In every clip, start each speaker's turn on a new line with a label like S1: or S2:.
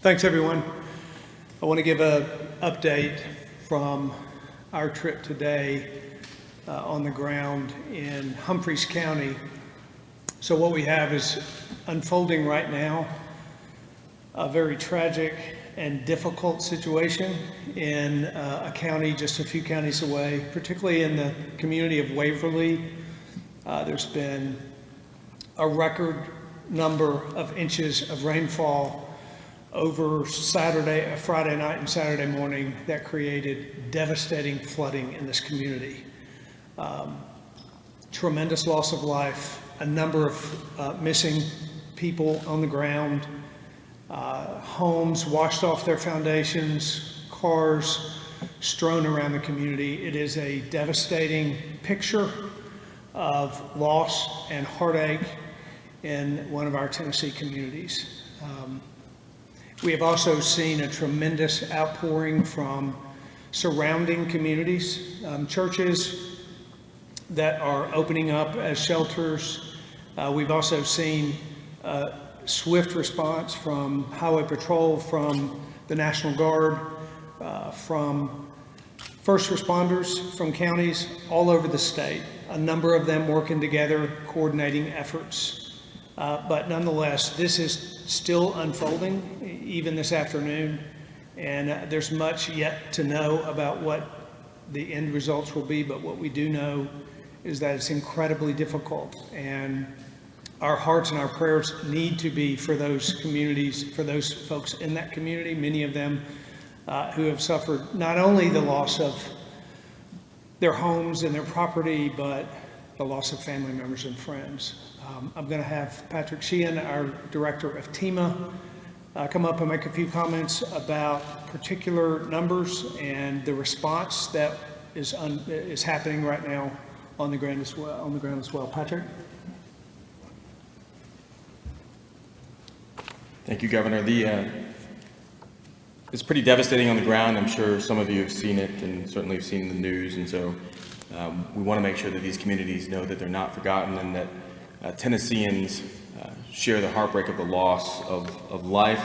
S1: Thanks, everyone. I want to give an update from our trip today on the ground in Humphreys County. So what we have is unfolding right now a very tragic and difficult situation in a county just a few counties away, particularly in the community of Waverly. There's been a record number of inches of rainfall over Friday night and Saturday morning that created devastating flooding in this community. Tremendous loss of life, a number of missing people on the ground, homes washed off their foundations, cars strewn around the community. It is a devastating picture of loss and heartache in one of our Tennessee communities. We have also seen a tremendous outpouring from surrounding communities, churches that are opening up as shelters. We've also seen a swift response from Highway Patrol, from the National Guard, from first responders from counties all over the state, a number of them working together, coordinating efforts. But nonetheless, this is still unfolding even this afternoon, and there's much yet to know about what the end results will be, but what we do know is that it's incredibly difficult, and our hearts and our prayers need to be for those communities, for those folks in that community, many of them who have suffered not only the loss of their homes and their property, but the loss of family members and friends. I'm going to have Patrick Sheehan, our director of TEMA, come up and make a few comments about particular numbers and the response that is happening right now on the ground as well. Patrick?
S2: Thank you, Governor. It's pretty devastating on the ground. I'm sure some of you have seen it and certainly have seen the news, and so we want to make sure that these communities know that they're not forgotten and that Tennesseans share the heartbreak of the loss of life.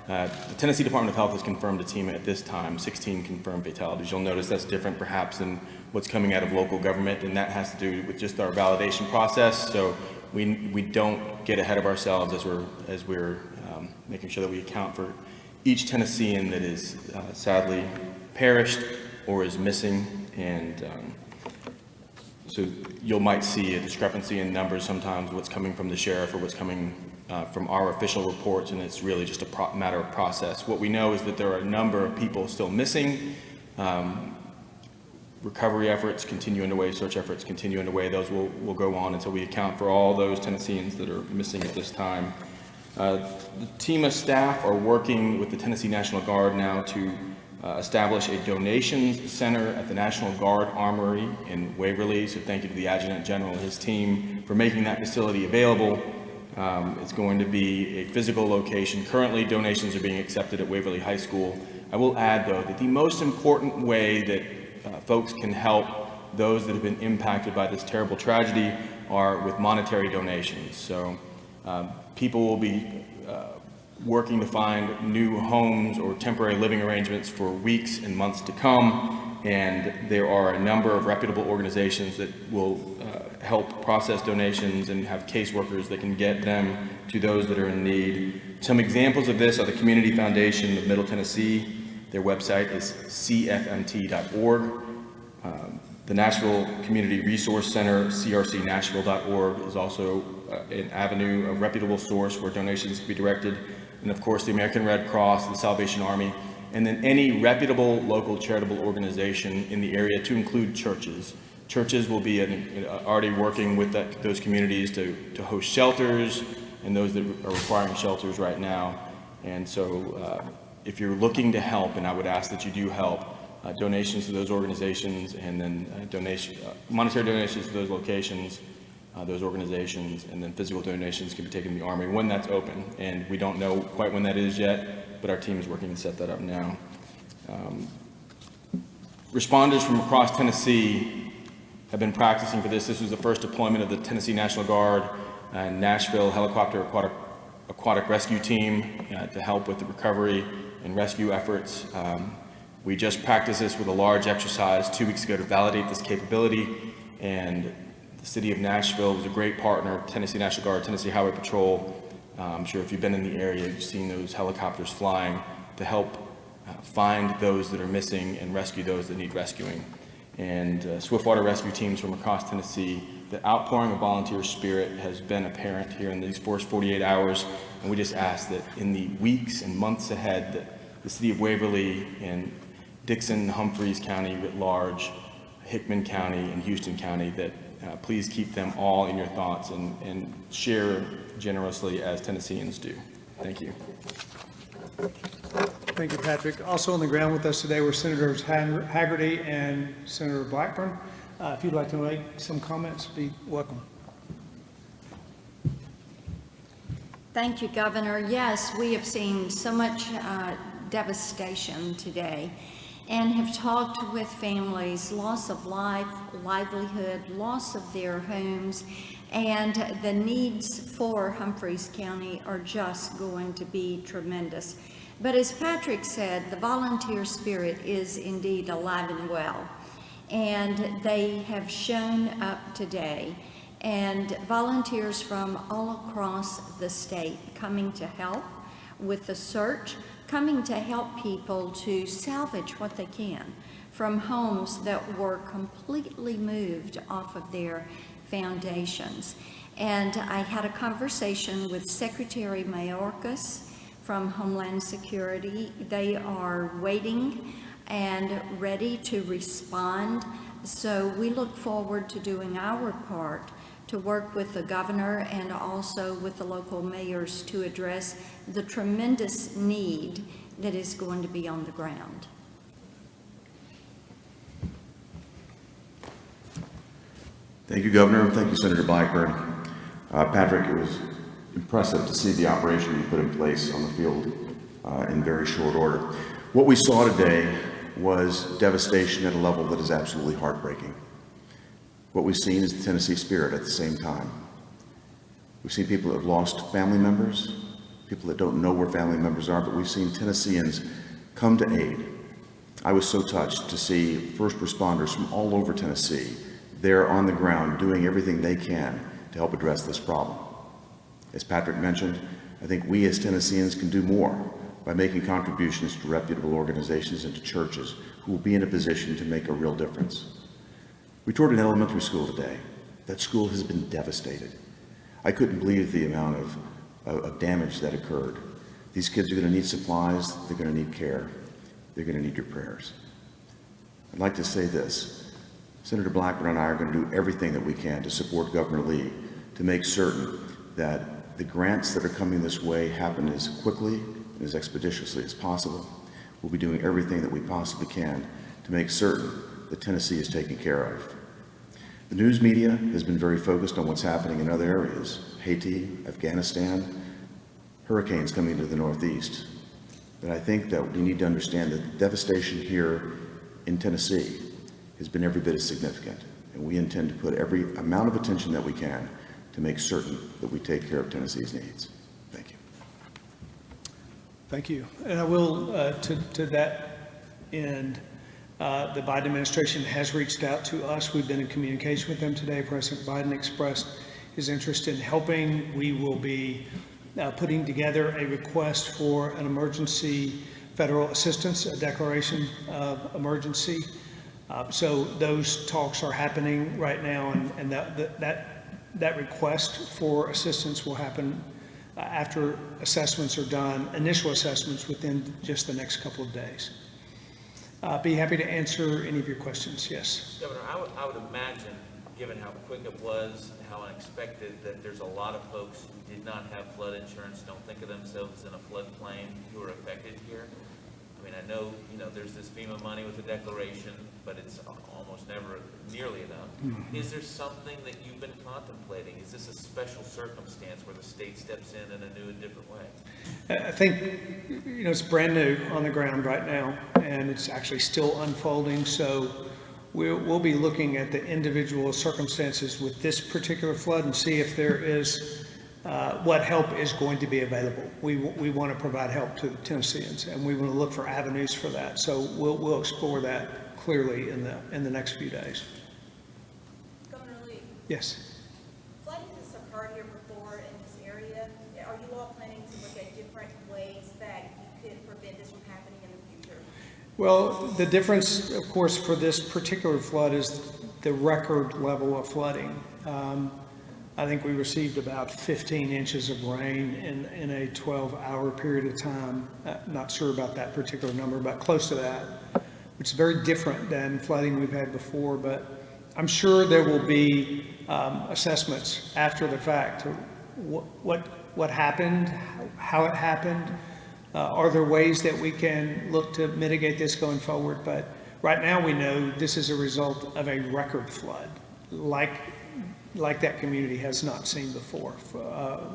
S2: The Tennessee Department of Health has confirmed a team at this time, 16 confirmed fatalities. You'll notice that's different perhaps than what's coming out of local government, and that has to do with just our validation process. So we don't get ahead of ourselves as we're making sure that we account for each Tennessean that is sadly perished or is missing. And so you might see a discrepancy in numbers sometimes, what's coming from the sheriff or what's coming from our official reports, and it's really just a matter of process. What we know is that there are a number of people still missing. Recovery efforts continue underway, search efforts continue underway. Those will go on until we account for all those Tennesseans that are missing at this time. The TEMA staff are working with the Tennessee National Guard now to establish a donations center at the National Guard Armory in Waverly. So thank you to the Adjutant General and his team for making that facility available. It's going to be a physical location. Currently, donations are being accepted at Waverly High School. I will add, though, that the most important way that folks can help those that have been impacted by this terrible tragedy are with monetary donations. So people will be working to find new homes or temporary living arrangements for weeks and months to come, and there are a number of reputable organizations that will help process donations and have caseworkers that can get them to those that are in need. Some examples of this are the Community Foundation of Middle Tennessee. Their website is cfmt.org. The Nashville Community Resource Center, crcnashville.org, is also an avenue, a reputable source where donations can be directed. And of course, the American Red Cross, the Salvation Army, and then any reputable local charitable organization in the area, to include churches. Churches will be already working with those communities to host shelters, and those that are requiring shelters right now. And so if you're looking to help, and I would ask that you do help, donations to those organizations, and then monetary donations to those locations, those organizations, and then physical donations can be taken to the Army when that's open. And we don't know quite when that is yet, but our team is working to set that up now. Responders from across Tennessee have been practicing for this. This was the first deployment of the Tennessee National Guard and Nashville Helicopter aquatic rescue team to help with the recovery and rescue efforts. We just practiced this with a large exercise 2 weeks ago to validate this capability, and the city of Nashville was a great partner, Tennessee National Guard, Tennessee Highway Patrol. I'm sure if you've been in the area, you've seen those helicopters flying to help find those that are missing and rescue those that need rescuing. And swiftwater rescue teams from across Tennessee. The outpouring of volunteer spirit has been apparent here in these first 48 hours, and we just ask that in the weeks and months ahead, that the city of Waverly and Dixon, Humphreys County at large, Hickman County and Houston County, that please keep them all in your thoughts and share generously as Tennesseans do. Thank you.
S1: Thank you, Patrick. Also on the ground with us today were Senators Hagerty and Senator Blackburn. If you'd like to make some comments, be welcome.
S3: Thank you, Governor. Yes, we have seen so much devastation today and have talked with families, loss of life, livelihood, loss of their homes, and the needs for Humphreys County are just going to be tremendous. But as Patrick said, the volunteer spirit is indeed alive and well, and they have shown up today, and volunteers from all across the state coming to help with the search, coming to help people to salvage what they can from homes that were completely moved off of their foundations. And I had a conversation with Secretary Mayorkas from Homeland Security. They are waiting and ready to respond. So we look forward to doing our part to work with the governor and also with the local mayors to address the tremendous need that is going to be on the ground.
S4: Thank you, Governor, and thank you, Senator Blackburn. Patrick, it was impressive to see the operation you put in place on the field in very short order. What we saw today was devastation at a level that is absolutely heartbreaking. What we've seen is the Tennessee spirit at the same time. We've seen people that have lost family members, people that don't know where family members are, but we've seen Tennesseans come to aid. I was so touched to see first responders from all over Tennessee there on the ground doing everything they can to help address this problem. As Patrick mentioned, I think we as Tennesseans can do more by making contributions to reputable organizations and to churches who will be in a position to make a real difference. We toured an elementary school today. That school has been devastated. I couldn't believe the amount of damage that occurred. These kids are going to need supplies, they're going to need care, they're going to need your prayers. I'd like to say this. Senator Blackburn and I are going to do everything that we can to support Governor Lee to make certain that the grants that are coming this way happen as quickly and as expeditiously as possible. We'll be doing everything that we possibly can to make certain that Tennessee is taken care of. The news media has been very focused on what's happening in other areas, Haiti, Afghanistan, hurricanes coming into the Northeast. But I think that we need to understand that the devastation here in Tennessee has been every bit as significant, and we intend to put every amount of attention that we can to make certain that we take care of Tennessee's needs. Thank you.
S1: Thank you. And I will, to that end, the Biden administration has reached out to us. We've been in communication with them today. President Biden expressed his interest in helping. We will be putting together a request for an emergency federal assistance, a declaration of emergency. So those talks are happening right now, and that request for assistance will happen after assessments are done, initial assessments within just the next couple of days. Be happy to answer any of your questions. Yes.
S5: Governor, I would imagine, given how quick it was, how unexpected, that there's a lot of folks who did not have flood insurance, don't think of themselves in a floodplain, who are affected here. I mean, I know, there's this FEMA money with the declaration, but it's almost never nearly enough. Mm-hmm. Is there something that you've been contemplating? Is this a special circumstance where the state steps in a new and different way?
S1: I think, it's brand new on the ground right now, and it's actually still unfolding. So we'll be looking at the individual circumstances with this particular flood and see if there is what help is going to be available. We want to provide help to Tennesseans, and we want to look for avenues for that. So we'll explore that clearly in the next few days.
S6: Governor Lee,
S1: Yes.
S6: flooding has occurred here before in this area. Are you all planning to look at different ways that you could prevent this from happening in the future?
S1: Well, the difference, of course, for this particular flood is the record level of flooding. I think we received about 15 inches of rain in a 12-hour period of time. Not sure about that particular number, but close to that, which is very different than flooding we've had before. But I'm sure there will be assessments after the fact. What happened, how it happened. Are there ways that we can look to mitigate this going forward? But right now we know this is a result of a record flood, like that community has not seen before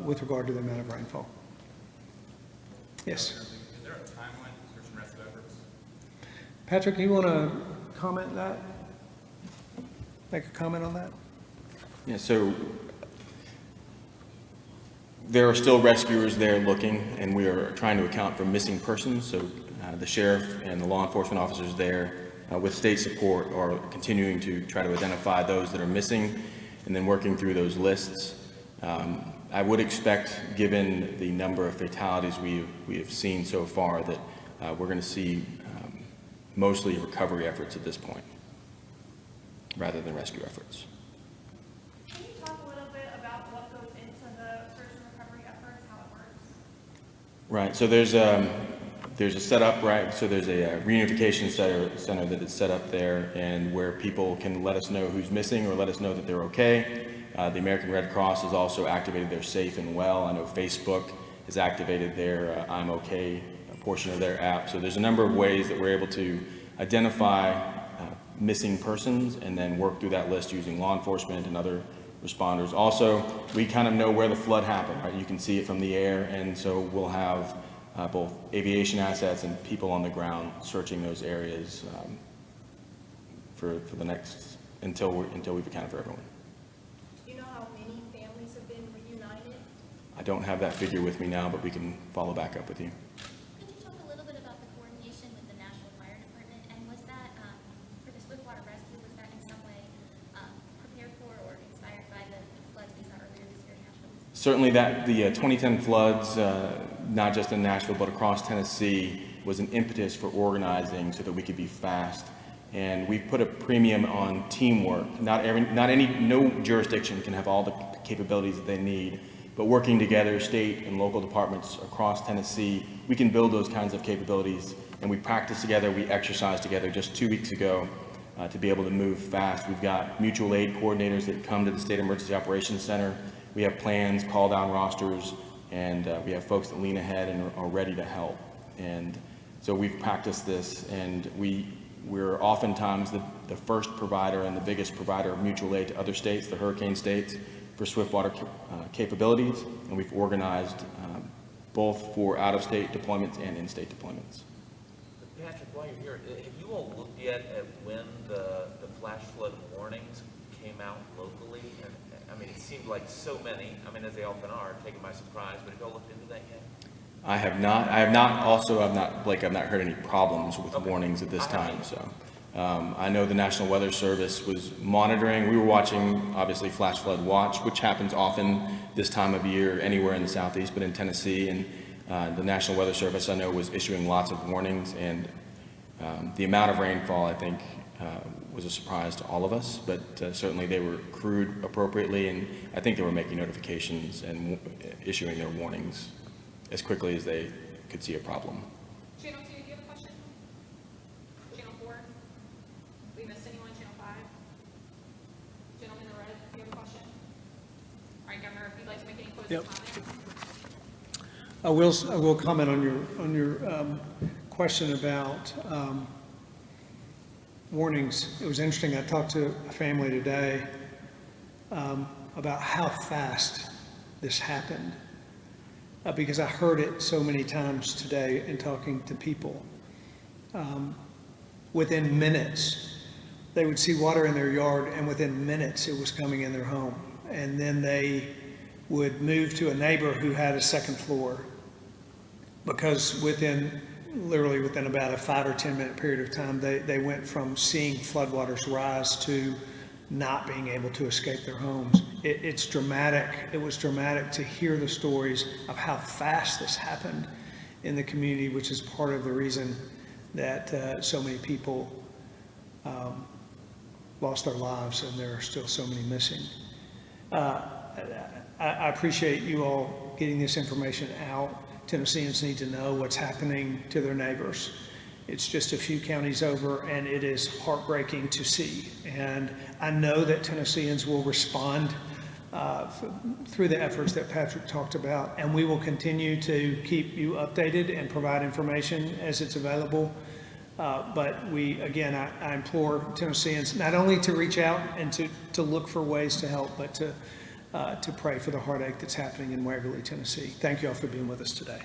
S1: with regard to the amount of rainfall. Yes.
S7: Is there a timeline for search and rescue efforts?
S1: Patrick, you want to comment that? Make a comment on that?
S2: Yeah, so there are still rescuers there looking, and we are trying to account for missing persons. So the sheriff and the law enforcement officers there, with state support, are continuing to try to identify those that are missing and then working through those lists. I would expect, given the number of fatalities we have seen so far, that we're going to see mostly recovery efforts at this point, rather than rescue efforts.
S8: Can you talk a little bit about what goes into the search and recovery efforts, how it works?
S2: Right, so there's a setup, right? So there's a reunification center that is set up there, and where people can let us know who's missing or let us know that they're okay. The American Red Cross has also activated their Safe and Well. I know Facebook has activated their I'm Okay portion of their app. So there's a number of ways that we're able to identify missing persons and then work through that list using law enforcement and other responders. Also, we kind of know where the flood happened, right? You can see it from the air, and so we'll have both aviation assets and people on the ground searching those areas for the next, until we've accounted for everyone.
S6: Do you know how many families have been reunited?
S2: I don't have that figure with me now, but we can follow back up with you.
S9: Could you talk a little bit about the coordination with the National Fire Department, and was that, for the Swiftwater rescue, was that in some way prepared for or inspired by the floods we saw earlier this year in Nashville?
S2: Certainly the 2010 floods, not just in Nashville, but across Tennessee, was an impetus for organizing so that we could be fast. And we've put a premium on teamwork. No jurisdiction can have all the capabilities that they need, but working together, state and local departments across Tennessee, we can build those kinds of capabilities. And we practice together, we exercise together. Just 2 weeks ago, to be able to move fast. We've got mutual aid coordinators that come to the State Emergency Operations Center. We have plans, call down rosters, and we have folks that lean ahead and are ready to help. And so we've practiced this, and we're oftentimes the first provider and the biggest provider of mutual aid to other states, the hurricane states, for swiftwater capabilities, and we've organized both for out-of-state deployments and in-state deployments.
S5: Patrick, while you're here, have you all looked yet at when the flash flood warnings came out locally? And I mean, it seemed like so many, I mean, as they often are, taken by surprise, but have you all looked into that yet?
S2: I have not. Blake, I've not heard any problems with warnings at this time. So I know the National Weather Service was monitoring. We were watching, obviously, flash flood watch, which happens often this time of year anywhere in the Southeast, but in Tennessee. And the National Weather Service, I know, was issuing lots of warnings. And the amount of rainfall, I think, was a surprise to all of us. But certainly they were crewed appropriately. And I think they were making notifications and issuing their warnings as quickly as they could see a problem.
S8: Channel 2, do you have a question? Channel 4? We missed anyone? Channel 5? Gentleman in the red, do you have a question? All right, Governor, if you'd like to make any closing comments.
S1: I will comment on your question about warnings. It was interesting. I talked to a family today about how fast this happened. Because I heard it so many times today in talking to people. Within minutes, they would see water in their yard, and within minutes it was coming in their home. And then they would move to a neighbor who had a second floor, because literally within about a 5 or 10 minute period of time, they went from seeing floodwaters rise to not being able to escape their homes. It's dramatic. It was dramatic to hear the stories of how fast this happened in the community, which is part of the reason that so many people lost their lives, and there are still so many missing. I appreciate you all getting this information out. Tennesseans need to know what's happening to their neighbors. It's just a few counties over, and it is heartbreaking to see. And I know that Tennesseans will respond through the efforts that Patrick talked about, and we will continue to keep you updated and provide information as it's available. But I implore Tennesseans not only to reach out and to look for ways to help, but to pray for the heartache that's happening in Waverly, Tennessee. Thank you all for being with us today.